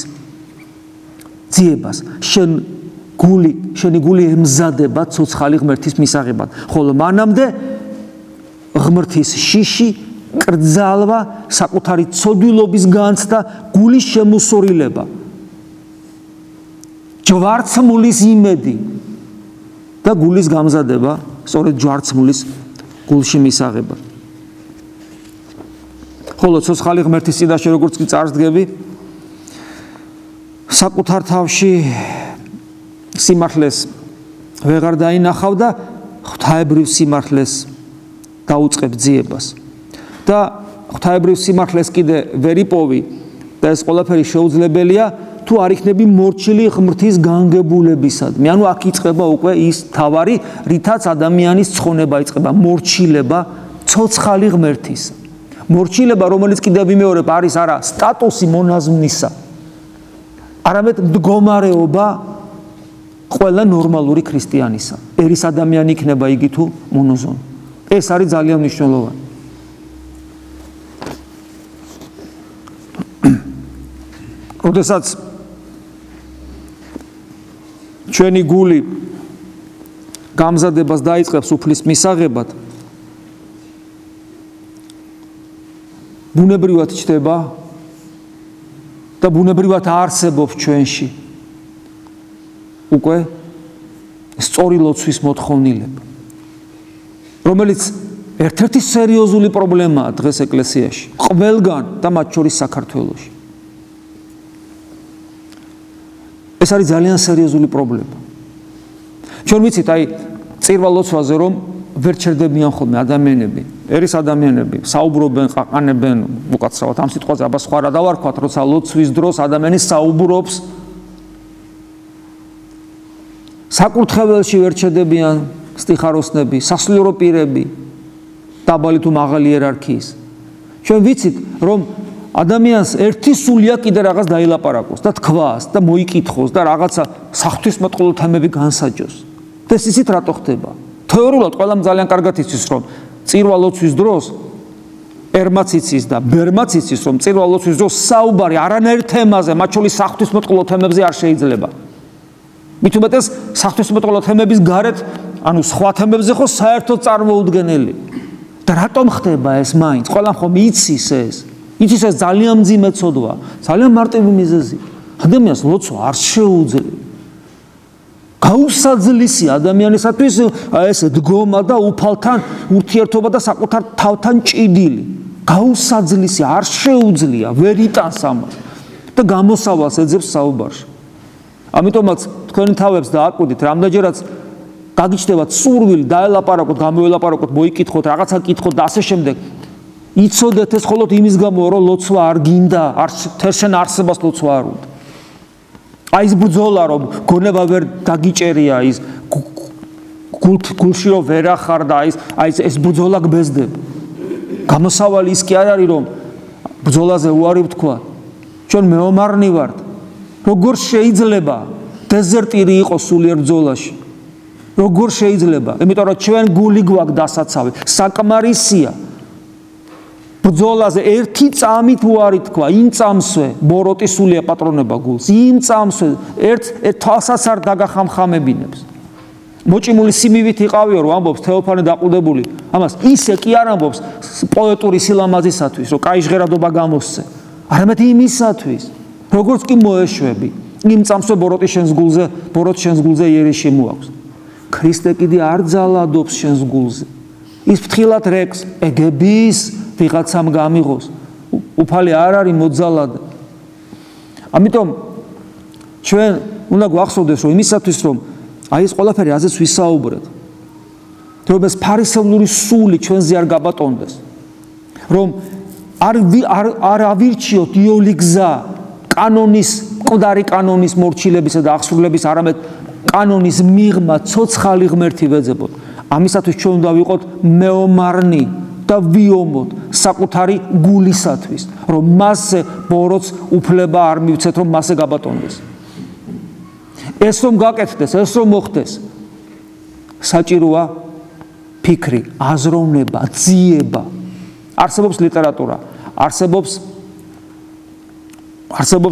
ძიებას. შენი გული ემზადება ცოცხალი ღმერთის მისაღებად. ხოლო მანამდე ღმერთის შიში, კრძალვა, საკუთარი ცოდვილობის განცდა, გულის შემოსურილება. ჯვარცმულის იმედი და გულის გამზადება, სწორედ ჯვარცმულის გულში მისაღებად. ხოლო ცოცხალი ღმერთის წინაშე როგორც კი წარსდგები, საკუთარ თავში სიმართლეს ვეღარ დაინახავ და ღვთაებრივ სიმართლეს დაუწყებ ძიებას. და ღვთაებრივ სიმართლეს კიდე ვერ იპოვი და ეს ყველაფერი შეუძლებელია თუ არ იქნები მორჩილი ღმრთის განგებულებისადმი. ანუ აქ იწყება უკვე ის თავარი, რითაც ადამიანის ცხონება იწყება, მორჩილება ცოცხალი ღმერთის. მორჩილება, რომელიც კიდევ ვიმეორებ, არის არა სტატუსი მონაზვნისა, არამედ მდგომარეობა ყველა ნორმალური ქრისტიანისა. ერის ადამიანი იქნება იგი თუ მონოზონი. ეს არის ძალიან მნიშვნელოვანი. როდესაც ჩვენი გული გამზადებას დაიწყებს უფლის მისაღებად, ბუნებრივად ჩდება და ბუნებრივად არსებობს ჩვენში უკვე სწორი ლოცვის მოთხოვნილება, რომელიც ერთ-ერთი სერიოზული პრობლემაა დღეს ეკლესიაში, ყველგან და მათ შორის საქართველოში. ეს არის ძალიან სერიოზული პრობლემა. ჩვენ ვიცით, აი, წირვა ლოცვაზე რომ ვერ ჩერდებიან ხოლმე ადამიანები, ერის ადამიანები, საუბრობენ, ყაყანებენ, უკაცრავად ამ სიტყვაზე აბა სხვა რა დავარქვათ, როცა ლოცვის დროს ადამიანი საუბრობს, საკურთხეველში ვერ ჩერდებიან სტიხაროსნები, სასულიერო პირები, დაბალი თუ მაღალი იერარქიის. ჩვენ ვიცით, რომ ადამიანს ერთი სულია კიდე რაღაც დაილაპარაკოს და თქვას და მოიკითხოს და რაღაცა საღვთისმეტყველო თემები განსაჯოს. და ეს ისიც რატო ხდება? თეორიულად ყველამ ძალიან კარგად იცის, რომ წირვა ლოცვის დროს ერმაც იცის და ბერმაც იცის, რომ წირვა ლოცვის დროს საუბარი არანაირ თემაზე, მათ შორის საღვთისმეტყველო თემებზე არ შეიძლება. მით უმეტეს საღვთისმეტყველო თემების გარეთ, ანუ სხვა თემებზე ხო საერთოდ წარმოუდგენელი. და რატომ ხდება ეს მაინც? ყველამ ხომ იცის ეს. იცის ეს ძალიან მძიმე ცოდვა, ძალიან მარტივი მიზეზი. ადამიანს ლოცვა არ შეუძლია. გაუსაძლისი ადამიანისათვის ეს დგომა და უფალთან ურთიერთობა და საკუთარ თავთან ჭიდილი. გაუსაძლისი, არ შეუძლია, ვერ იტანს ამას და გამოსავალს ეძებს საუბარში. ამიტომაც თქვენი თავებს დააკვირდით, რამდენჯერაც გაგიჩნდებათ სურვილი დაელაპარაკოთ, გამოელაპარაკოთ, მოიკითხოთ, რაღაცა კითხოთ და ასე შემდეგ. იცოდეთ ეს მხოლოდ იმის გამო, რომ ლოცვა არ გინდა, შენ არსებას ლოცვა არ უნდა. აი ეს ბრძოლა, რომ გონება ვერ დაგიჭერია, ის გულში რომ ვერ ახარ და აი ეს ბრძოლა გბეზდება. გამოსავალი ის კი არ არის, რომ ბრძოლაზე უარი ვთქვა. ჩვენ მეომარნი ვართ. როგორ შეიძლება დეზერტირი იყოს სულიერ ბრძოლაში? როგორ შეიძლება? იმიტომ რომ ჩვენ გული გვაქვს დასაცავი, საკმარისია. ბრძოლაზე ერთი წამით უარი თქვა, იმ წამსვე ბოროტი სულია პატრონება გულს. იმ წამსვე ერთ თვალსაც არ დაგახამხამებინებს. მოჭიმული სიმივით იყავიო, რომ ამბობს თეოფანე დაყუდებული. ამას ისე კი არ ამბობს პოეტური სილამაზისათვის, რომ კაი ჟღერადობა გამოსცე. არამედ იმისათვის, როგორც კი მოეშვები, იმ წამსვე ბოროტი შენს გულზე იერიში მოაქვს. ქრისტე კიდე არ ძალადობს შენს გულზე. ის ფრთხილად რეკს, ეგების ვიღაცამ გამიღოს. უფალი არ არის მოძალადე. ამიტომ ჩვენ უნდა გვახსოვდეს, რომ იმისათვის, რომ აი ეს ყველაფერი აზეც ვისაუბრეთ, რომ ეს ფარისევლური სული ჩვენზე არ გაბატონდეს, რომ არ ავირჩიოთ იოლი გზა კანონის, მკვდარი კანონის მორჩილებისა და აღსრულების, არამედ კანონის მიღმა ცოცხალი ღმერთი ვეძებოთ. ამისათვის ჩვენ უნდა ვიყოთ მეომარნი და ვიომოთ საკუთარი გულისათვის, რომ მასზე ბოროტს უფლება არ მივცეთ, რომ მასზე გაბატონდეს. ეს რომ გაკეთდეს, ეს რომ მოხდეს, საჭიროა ფიქრი, აზროვნება, ძიება. არსებობს ლიტერატურა, არსებობს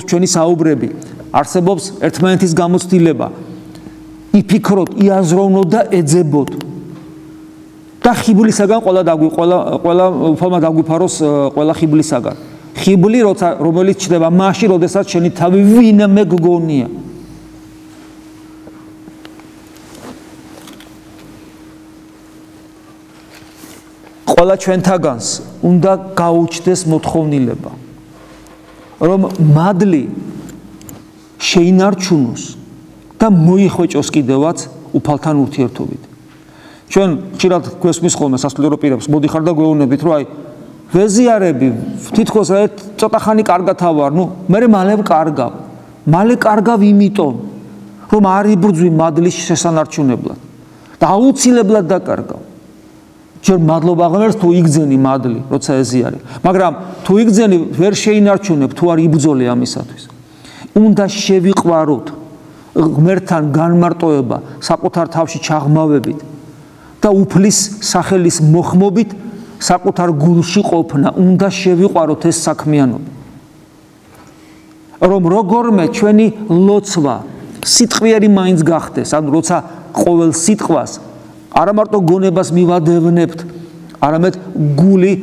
ჩვენი საუბრები, არსებობს ერთმანეთის გამოცდილება. იფიქროთ, იაზროვნოთ და ეძებოთ. და ხიბლისაგან ყველა უფალმა დაგვიფაროს ყველა ხიბლისაგან. ხიბლი, რომელიც ჩნდება მაშინ, როდესაც შენი თავი ვინმე გგონია. ყველა ჩვენთაგანს უნდა გაუჩნდეს მოთხოვნილება, რომ მადლი შეინარჩუნოს და მოიხვეჭოს კიდევაც უფალთან ურთიერთობით. ჩვენ ხშირად გვესმის ხოლმე სასულიერო პირებს, მოდიხარ და გვეუბნებით, რომ აი ვეზიარები თითქოს ცოტა ხანი კარგად ავარ, მე მალე ვკარგავ. მალე კარგავ იმიტომ, რომ არ იბრძვი მადლის შესანარჩუნებლად და აუცილებლად დაკარგავ. ჯერ მადლობა ღმერთს თუ იგძენი მადლი, როცა ეზიარე. მაგრამ თუ იგძენი ვერ შეინარჩუნებ, თუ არ იბრძოლე ამისათვის. უნდა შევიყვაროთ ღმერთთან განმარტოება საკუთარ თავში ჩაღმავებით და უფლის სახელის მოხმობით საკუთარ გულში ყოფნა. უნდა შევიყვაროთ ეს საქმიანობა. რომ როგორმე ჩვენი ლოცვა სიტყვიერი მაინც გახდეს, ანუ როცა ყოველ სიტყვას არა მარტო გონებას მივადევნებთ, არამედ გული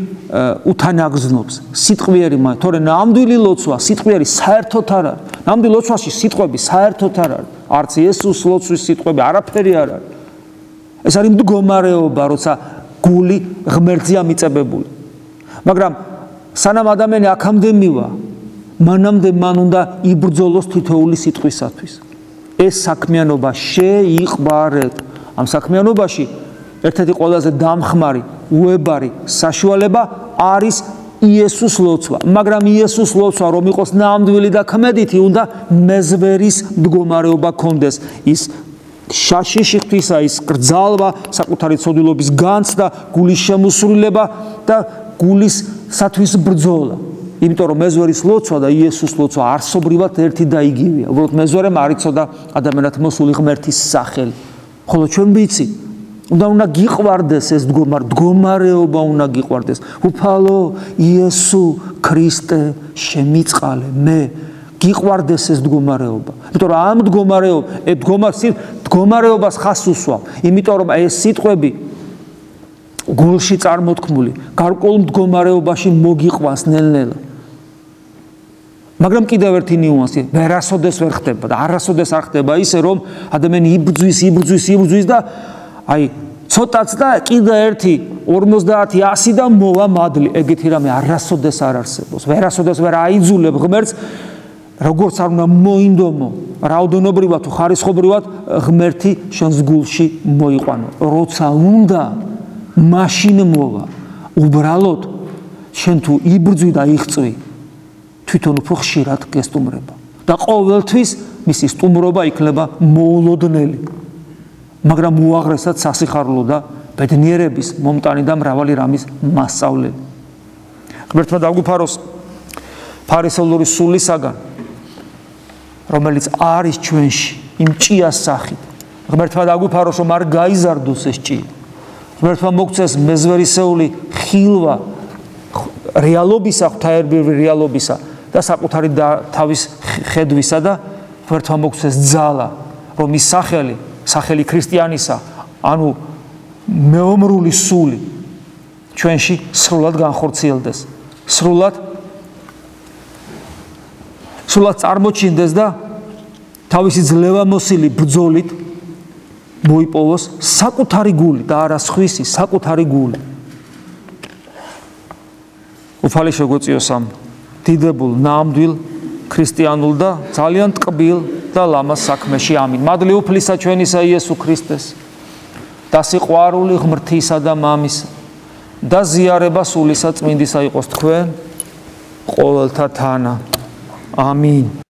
უთანაგზნობს სიტყვიერი მაინც, თორე ნამდვილი ლოცვა სიტყვიერი საერთოდ არ არის. ნამდვილ ლოცვაში სიტყვები საერთოდ არ არის. არც იესოს ლოცვის სიტყვები არაფერი არ არის. ეს არის მდგომარეობა, როცა გული ღმერთზეა მიწებებული. მაგრამ სანამ ადამიანი აქამდე მივა, მანამდე მან უნდა იბრძოლოს თითოეული სიტყვისათვის. ეს საქმიანობა შეიყვარეთ. ამ საქმიანობაში ერთ-ერთი ყველაზე დამხმარი, უებარი საშუალება არის იესოს ლოცვა. მაგრამ იესოს ლოცვა რომ იყოს ნამდვილი და ქმედითი, უნდა მეზვერის მდგომარეობა კონდეს. ის შაშიში ღვთისა, ის კრძალვა, საკუთარი ცოდვილობის განცდა, გულის შემოსრულება და გულისათვის ბრძოლა. იმიტომ რომ მეზვერის ლოცვა და იესოს ლოცვა არსობრივად ერთი და იგივეა. უბრალოდ მეზვერემ არ იცოდა ადამიანად მოსული ღმერთის სახელი. ხოლო ჩვენ ვიცი, უნდა გიყვარდეს ეს მდგომარეობა, უნდა გიყვარდეს. უფალო იესო ქრისტე შემიწყალე მე, გიყვარდეს ეს მდგომარეობა. იმიტომ რომ ამ მდგომარეობას ხას უსვამ. იმიტომ რომ ეს სიტყვები გულში წარმოთქმული, გარკვეულ მდგომარეობაში მოგიყვანს ნელ-ნელა. მაგრამ კიდევ ერთი ნიუანსი, ვერასოდეს ვერ ხდება და არასოდეს არ ხდება ისე, რომ ადამიანი იბრძვის და აი ცოტაც და კიდე ერთი 50, 100 და მოვა მადლი. ეგეთი რამე არასოდეს არ არსებობს. ვერასოდეს ვერ აიძულებ ღმერთს, როგორც არ უნდა მოინდომო, რაოდენობრივად თუ ხარისხობრივად ღმერთი შენს გულში მოიყვანო. როცა უნდა, მაშინ მოვა. უბრალოდ შენ თუ იბრძვი და იღწვი, თვითონ უფრო ხშირად გესტუმრება და ყოველთვის მისი სტუმრობა იქნება მოულოდნელი. მაგრამ უაღრესად სასიხარულო და ბედნიერების მომტანი და მრავალი რამის მასწავლელი. ღმერთმა დაგვიფაროს ფარისეულური სულისაგან, რომელიც არის ჩვენში იმ ჭიას სახით. ღმერთმა დაგვიფაროს, რომ არ გაიზარდოს ეს ჭია. ღმერთმა მოგცეს მეზვერისეული ხილვა რეალობისა, ღვთაერბივი რეალობისა და საკუთარი თავის ხედვისა და ღმერთმა მოგცეს ძალა, რომ ის სახელი ქრისტიანისა, ანუ მეომრული სული ჩვენში სრულად განხორციელდეს, სრულად წარმოჩინდეს და თავისი ძლევამოსილი ბრძოლით მოიპოვოს საკუთარი გული და არა სხვისი საკუთარი გული. უფალი შეგვეწიოს ამ დიდებულ, ნამდვილ, ქრისტიანულ და ძალიან ტკბილ და ლამაზ საქმეში. ამინ. მადლი უფლისა ჩვენისა იესო ქრისტეს და სიყვარული ღმრთისა და მამისა და ზიარება სულისა წმინდისა იყოს თქვენ ყოველთა თანა. ამინ.